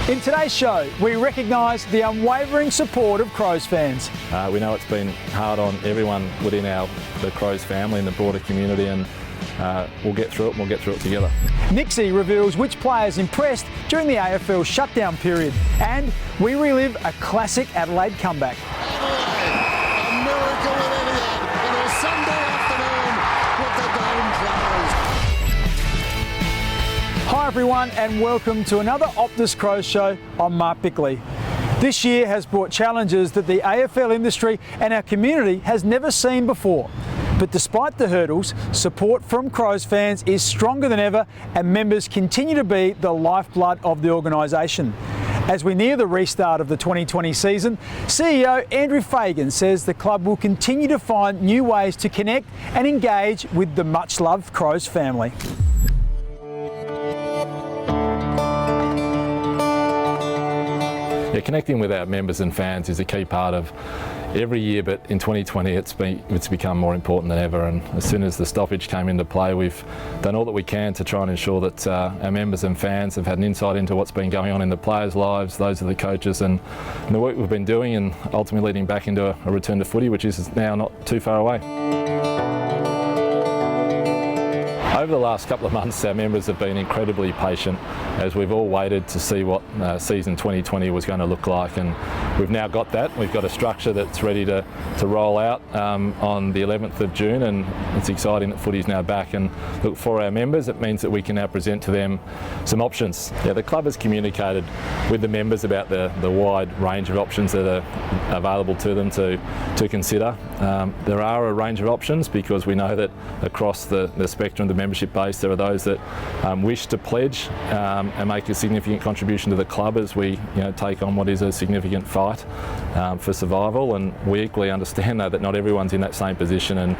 In today's show, we recognise the unwavering support of Crows fans. We know it's been hard on everyone within the Crows family and the broader community, and we'll get through it and we'll get through it together. Nixie reveals which players impressed during the AFL shutdown period, and we relive a classic Adelaide comeback. Adelaide, a miracle at Etihad on a Sunday afternoon with the dome closed. Hi everyone and welcome to another Optus Crows Show. I'm Mark Bickley. This year has brought challenges that the AFL industry and our community has never seen before. But despite the hurdles, support from Crows fans is stronger than ever and members continue to be the lifeblood of the organisation. As we near the restart of the 2020 season, CEO Andrew Fagan says the club will continue to find new ways to connect and engage with the much-loved Crows family. Yeah, connecting with our members and fans is a key part of every year, but in 2020 it's become more important than ever, and as soon as the stoppage came into play, we've done all that we can to try and ensure that our members and fans have had an insight into what's been going on in the players' lives, those of the coaches, and the work we've been doing, and ultimately leading back into a return to footy, which is now not too far away. Over the last couple of months, our members have been incredibly patient as we've all waited to see what season 2020 was going to look like, and we've now got that. We've got a structure that's ready to roll out on the 11th of June, and it's exciting that footy's now back. And look, for our members, it means that we can now present to them some options. Yeah, the club has communicated with the members about the wide range of options that are available to them to consider. There are a range of options because we know that across the spectrum of the membership base, there are those that wish to pledge and make a significant contribution to the club as we take on what is a significant fight for survival, and we equally understand though that not everyone's in that same position, and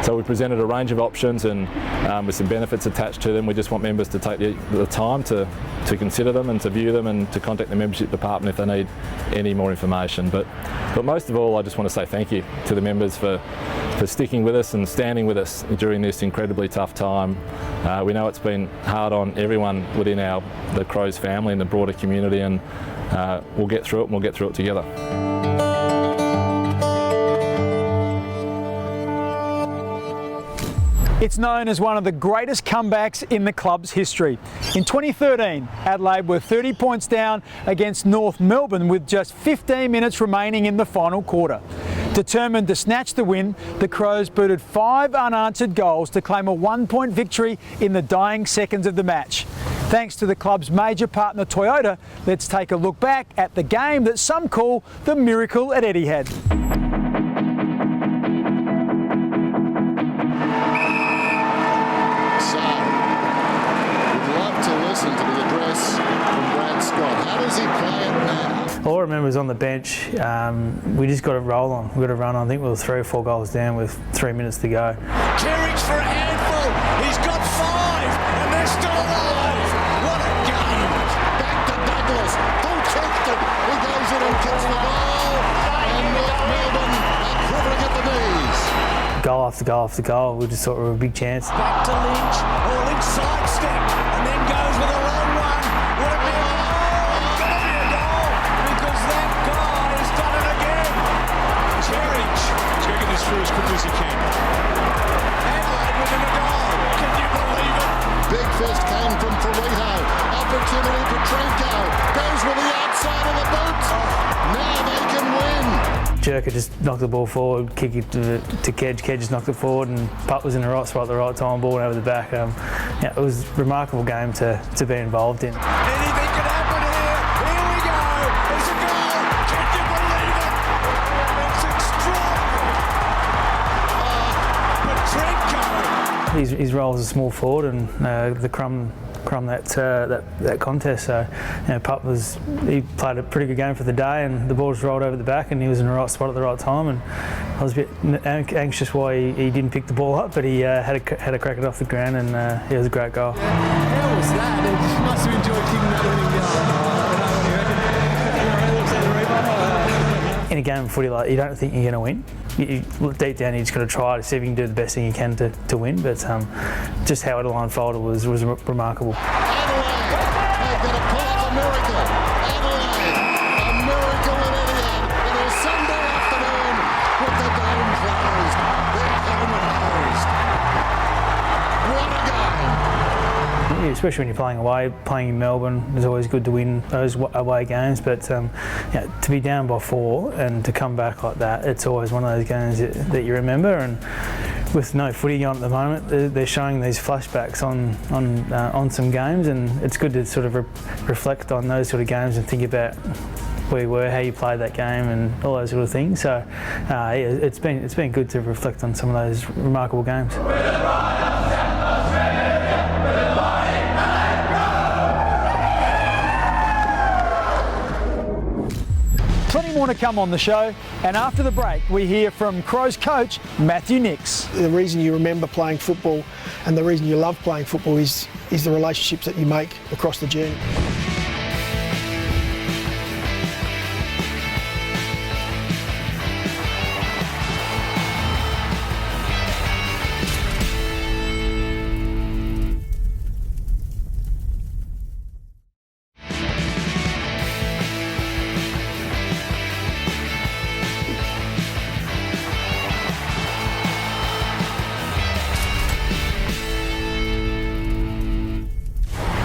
so we presented a range of options, and with some benefits attached to them. We just want members to take the time to consider them and to view them and to contact the membership department if they need any more information. But most of all, I just want to say thank you to the members for sticking with us and standing with us during this incredibly tough time. We know it's been hard on everyone within the Crows family and the broader community, and we'll get through it and we'll get through it together. It's known as one of the greatest comebacks in the club's history. In 2013, Adelaide were 30 points down against North Melbourne with just 15 minutes remaining in the final quarter. Determined to snatch the win, the Crows booted 5 unanswered goals to claim a 1-point victory in the dying seconds of the match. Thanks to the club's major partner Toyota, let's take a look back at the game that some call the miracle at Etihad. All I remember was on the bench, we just got to roll on. We got to run on. I think we were 3 or 4 goals down with 3 minutes to go. Kerridge for a handful. He's got 5, and they're still alive. What a game! Back to Douglas. Who kicked it? He goes in and kicks the goal. And North Melbourne are quivering at the knees. Goal after goal after goal. We just thought we were a big chance. Back to Lynch. All in side step, and then goes with a long one. Would it be a goal? It's going to be a goal because that guy has done it again. Kerridge. He's going to get this through as quickly as he can. Adelaide within a goal. Can you believe it? Big fist came from Ferrito. Opportunity for Petrenko. Goes with the outside of the boot. Now they can win. Jerker just knocked the ball forward, kick it to Kedge. Kedge just knocked it forward, and Putt was in the right spot at the right time, ball went over the back. Yeah, it was a remarkable game to be involved in. Anything could happen here. Here we go. There's a goal. Can you believe it? It's extraordinary. Petrenko. His role as a small forward, and the crumb that contest. So, Putt he played a pretty good game for the day, and the ball just rolled over the back, and he was in the right spot at the right time. And I was a bit anxious why he didn't pick the ball up, but he had a crack it off the ground, and it was a great goal. How was that? He must have enjoyed kicking that winning goal. In a game of footy, like, you don't think you're going to win. You deep down, you just got to try to see if you can do the best thing you can to win. But just how it all unfolded was remarkable. Adelaide, they've got to pull off a miracle. especially when you're playing away, playing in Melbourne, it's always good to win those away games. But to be down by 4 and to come back like that, it's always one of those games that you remember. And with no footy on at the moment, they're showing these flashbacks on some games, and it's good to sort of reflect on those sort of games and think about where you were, how you played that game, and all those sort of things. So it's been good to reflect on some of those remarkable games. Plenty more to come on the show, and after the break we hear from Crows coach Matthew Nicks. The reason you remember playing football and the reason you love playing football is the relationships that you make across the journey.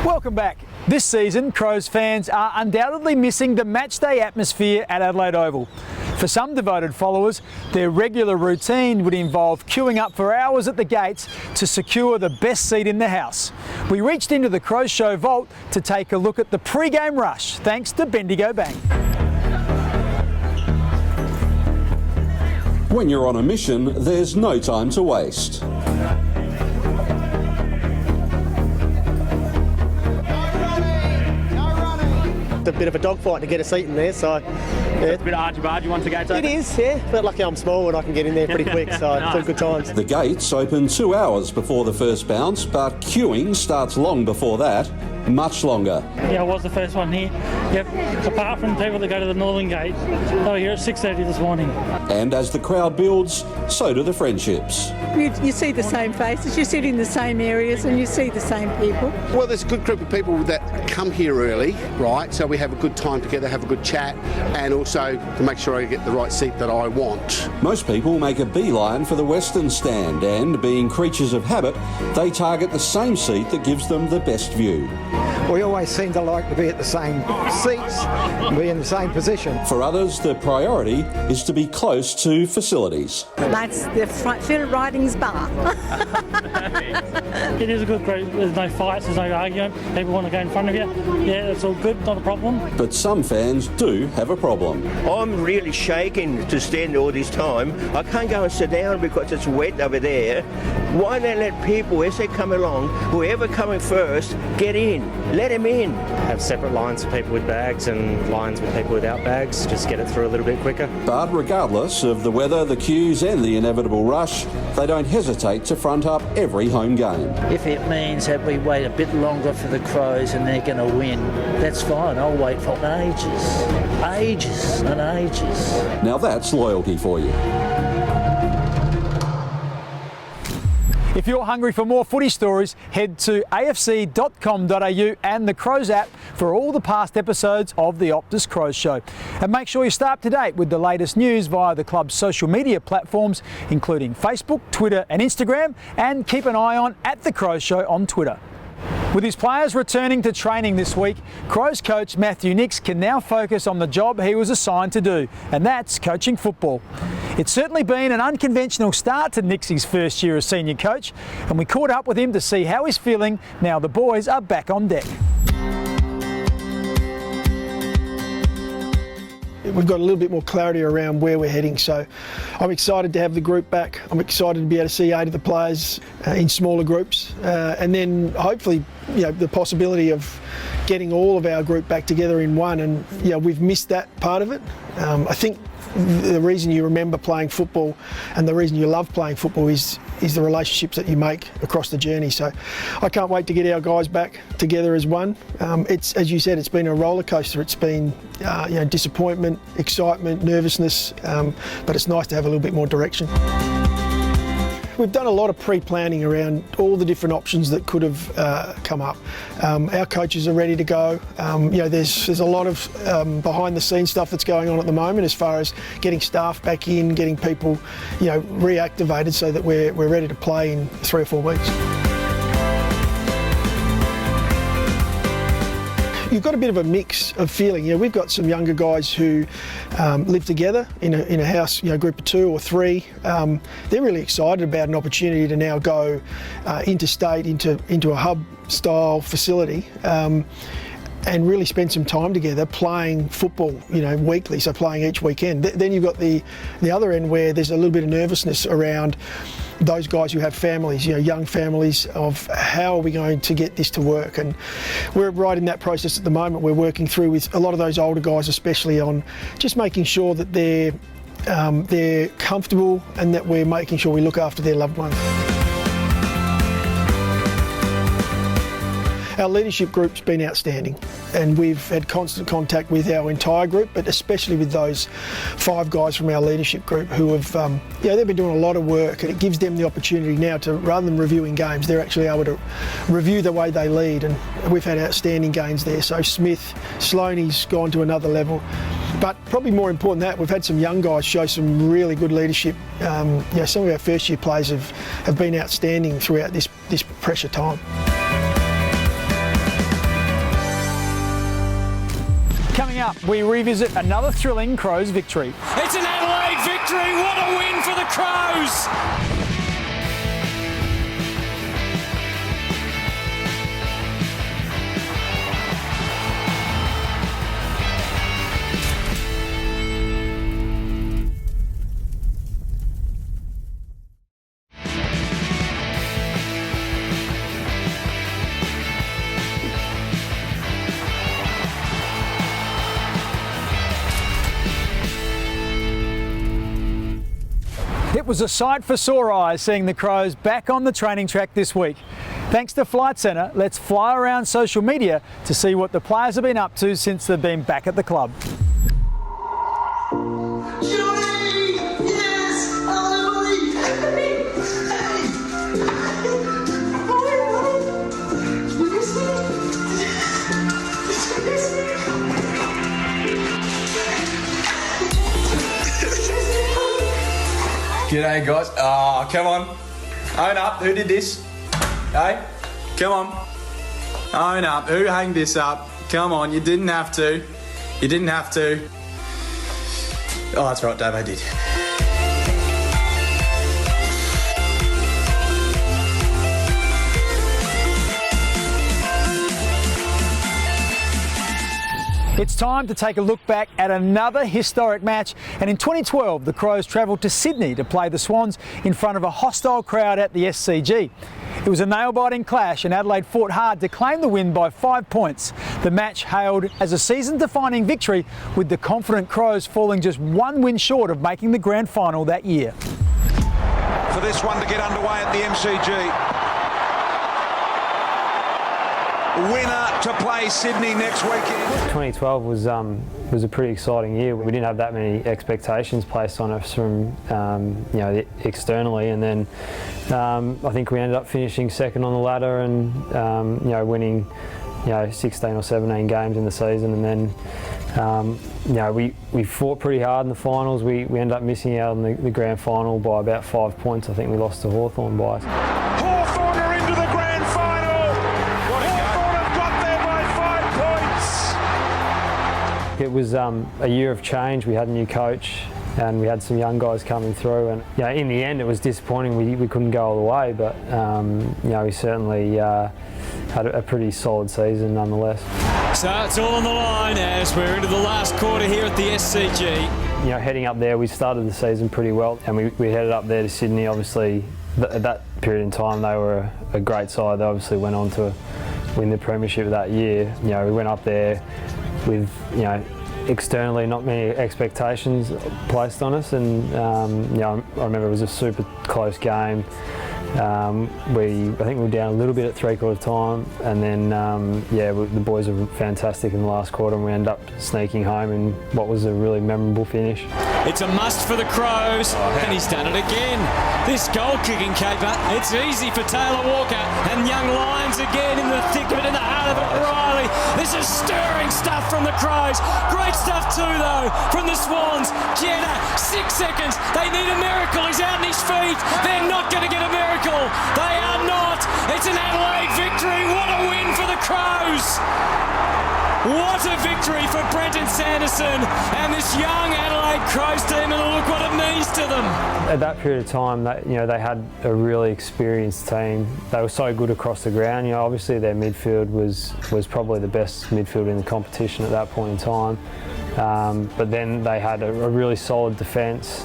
Welcome back. This season, Crows fans are undoubtedly missing the matchday atmosphere at Adelaide Oval. For some devoted followers, their regular routine would involve queuing up for hours at the gates to secure the best seat in the house. We reached into the Crows Show vault to take a look at the pre-game rush, thanks to Bendigo Bank. When you're on a mission, there's no time to waste. A bit of a dogfight to get a seat in there, so yeah. It's a bit argy-bargy once the gates open. It is, yeah, but lucky I'm small and I can get in there pretty quick, so Nice. it's all good times. The gates open 2 hours before the first bounce, but queuing starts long before that, much longer. Yeah, I was the first one here. Yep, apart from people that go to the northern gate, they were here at 6:30 this morning. And as the crowd builds, so do the friendships. You see the same faces, you sit in the same areas and you see the same people. Well, there's a good group of people that come here early, right? So we have a good time together, have a good chat, and also to make sure I get the right seat that I want. Most people make a beeline for the Western stand, and being creatures of habit, they target the same seat that gives them the best view. We always seem to like to be at the same seats, be in the same position. For others, the priority is to be close to facilities. That's the Phil Riding's bar. It is a good group. There's no fights, there's no argument. People want to go in front of you. Yeah, it's all good, not a problem. But some fans do have a problem. I'm really shaking to stand all this time. I can't go and sit down because it's wet over there. Why don't let people, as they come along, whoever coming first, get in. Let them in. Have separate lines for people with bags and lines with people without bags. Just get it through a little bit quicker. But regardless of the weather, the queues and the inevitable rush, they don't hesitate to front up every home game. If it means that we wait a bit longer for the Crows and they're going to win, that's fine. I'll wait for ages and ages. Now that's loyalty for you. If you're hungry for more footy stories, head to afc.com.au and the Crows app for all the past episodes of the Optus Crows Show. And make sure you stay up to date with the latest news via the club's social media platforms, including Facebook, Twitter and Instagram, and keep an eye on @The Crows Show on Twitter. With his players returning to training this week, Crows coach Matthew Nicks can now focus on the job he was assigned to do, and that's coaching football. It's certainly been an unconventional start to Nicks' first year as senior coach, and we caught up with him to see how he's feeling now the boys are back on deck. We've got a little bit more clarity around where we're heading, so I'm excited to have the group back. I'm excited to be able to see 8 of the players in smaller groups, and then hopefully, the possibility of getting all of our group back together in one. And we've missed that part of it. I think the reason you remember playing football and the reason you love playing football is the relationships that you make across the journey. So I can't wait to get our guys back together as one. It's, as you said, it's been a roller coaster. It's been disappointment, excitement, nervousness, but it's nice to have a little bit more direction. We've done a lot of pre-planning around all the different options that could have come up. Our coaches are ready to go. There's a lot of behind-the-scenes stuff that's going on at the moment as far as getting staff back in, getting people, reactivated so that we're ready to play in 3 or 4 weeks. you've got a bit of a mix of feeling. You know, we've got some younger guys who live together in a house, you know, group of 2 or 3. They're really excited about an opportunity to now go interstate into a hub style facility. And really spend some time together playing football, you know, weekly, so playing each weekend. Then you've got the other end where there's a little bit of nervousness around those guys who have families, you know, young families, of how are we going to get this to work. And we're right in that process at the moment. We're working through with a lot of those older guys, especially on just making sure that they're comfortable and that we're making sure we look after their loved ones. Our leadership group's been outstanding, and we've had constant contact with our entire group, but especially with those 5 guys from our leadership group who have, they've been doing a lot of work, and it gives them the opportunity now to, rather than reviewing games, they're actually able to review the way they lead, and we've had outstanding gains there. So Smith, Sloaney's gone to another level, but probably more important than that, we've had some young guys show some really good leadership. Some of our first year players have been outstanding throughout this pressure time. Coming up, we revisit another thrilling Crows victory. It's an Adelaide victory. What a win for the Crows. It was a sight for sore eyes seeing the Crows back on the training track this week. Thanks to Flight Centre, let's fly around social media to see what the players have been up to since they've been back at the club. G'day guys. Oh, come on. Own up. Who did this? Hey? Come on. Own up. Who hung this up? Come on. You didn't have to. You didn't have to. Oh, that's right, Dave. I did. It's time to take a look back at another historic match, and in 2012 the Crows travelled to Sydney to play the Swans in front of a hostile crowd at the SCG. It was a nail-biting clash and Adelaide fought hard to claim the win by 5 points. The match hailed as a season-defining victory, with the confident Crows falling just 1 win short of making the grand final that year. For this one to get underway at the MCG. Winner to play Sydney next weekend. 2012 was a pretty exciting year. We didn't have that many expectations placed on us from externally, and then I think we ended up finishing second on the ladder and winning 16 or 17 games in the season, and then we fought pretty hard in the finals. We ended up missing out on the grand final by about 5 points. I think we lost to Hawthorn by. Hawthorn are into the grand final. It was a year of change. We had a new coach and we had some young guys coming through, and in the end it was disappointing we couldn't go all the way, but we certainly had a pretty solid season nonetheless. So it's all on the line as we're into the last quarter here at the SCG. Heading up there, we started the season pretty well, and we headed up there to Sydney. Obviously at that period in time they were a great side. They obviously went on to win the premiership that year. We went up there with externally not many expectations placed on us, and I remember it was a super close game. I think we were down a little bit at three-quarter time, and then the boys were fantastic in the last quarter, and we ended up sneaking home in what was a really memorable finish. It's a must for the Crows, and he's done it again. This goal-kicking caper, it's easy for Taylor Walker, and young Lions again in the thick of it, in the heart of it. Reilly, this is stirring stuff from the Crows. Great stuff too, though, from the Swans. Jenna, 6 seconds. They need a miracle. He's out on his feet. They're not going to get a miracle. They are not. It's an Adelaide victory. What a win for the Crows. What a victory for Brenton Sanderson and this young Adelaide Crows team, and look what it means to them. At that period of time, they had a really experienced team. They were so good across the ground. Obviously their midfield was probably the best midfield in the competition at that point in time. But then they had a really solid defence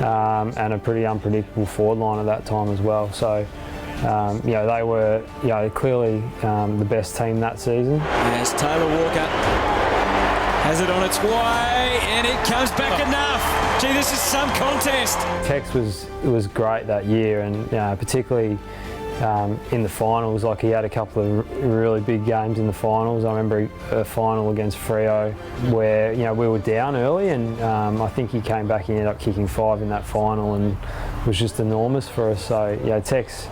and a pretty unpredictable forward line at that time as well. So, they were clearly the best team that season. As Taylor Walker has it on its way, and it comes back enough. Gee, this is some contest. Tex was great that year, and particularly in the finals. Like, he had a couple of really big games in the finals. I remember a final against Freo where we were down early, and I think he came back and ended up kicking 5 in that final, and was just enormous for us. So Tex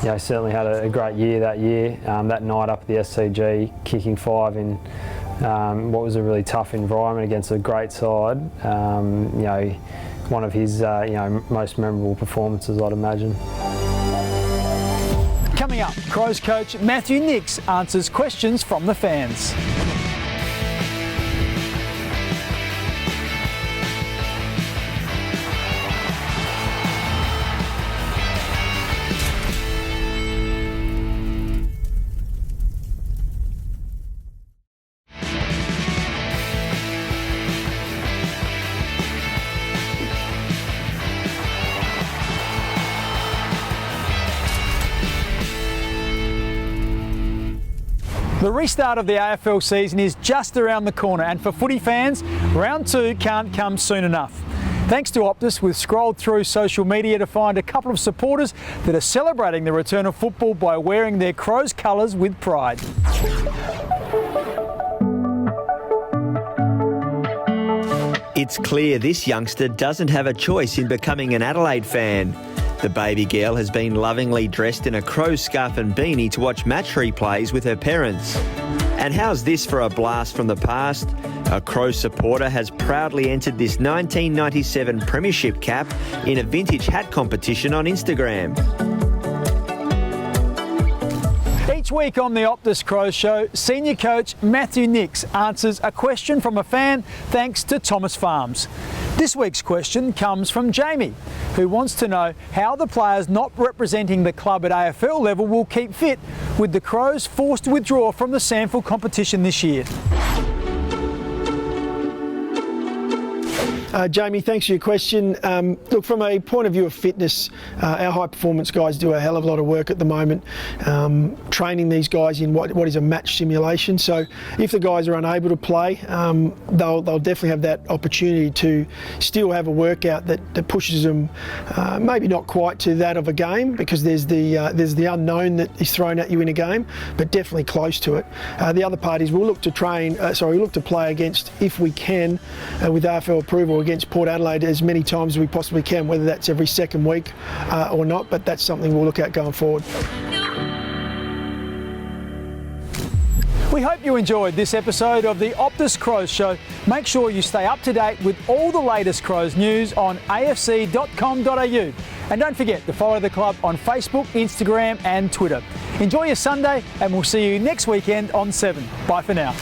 certainly had a great year that year. That night up at the SCG, kicking 5 in what was a really tough environment against a great side. One of his most memorable performances, I'd imagine. Coming up, Crows coach Matthew Nicks answers questions from the fans. The restart of the AFL season is just around the corner, and for footy fans, round 2 can't come soon enough. Thanks to Optus, we've scrolled through social media to find a couple of supporters that are celebrating the return of football by wearing their Crows colours with pride. It's clear this youngster doesn't have a choice in becoming an Adelaide fan. The baby girl has been lovingly dressed in a Crows scarf and beanie to watch match replays with her parents. And how's this for a blast from the past? A Crows supporter has proudly entered this 1997 Premiership cap in a vintage hat competition on Instagram. Each week on the Optus Crows Show, senior coach Matthew Nicks answers a question from a fan thanks to Thomas Farms. This week's question comes from Jamie, who wants to know how the players not representing the club at AFL level will keep fit with the Crows forced to withdraw from the SANFL competition this year. Jamie, thanks for your question. Look, from a point of view of fitness, our high performance guys do a hell of a lot of work at the moment, training these guys in what is a match simulation. So if the guys are unable to play, they'll definitely have that opportunity to still have a workout that pushes them, maybe not quite to that of a game, because there's the unknown that is thrown at you in a game, but definitely close to it. The other part is we'll look to play against, if we can, with AFL approval, against Port Adelaide as many times as we possibly can, whether that's every second week or not, but that's something we'll look at going forward. We hope you enjoyed this episode of the Optus Crows Show. Make sure you stay up to date with all the latest Crows news on afc.com.au. And don't forget to follow the club on Facebook, Instagram and Twitter. Enjoy your Sunday, and we'll see you next weekend on 7. Bye for now.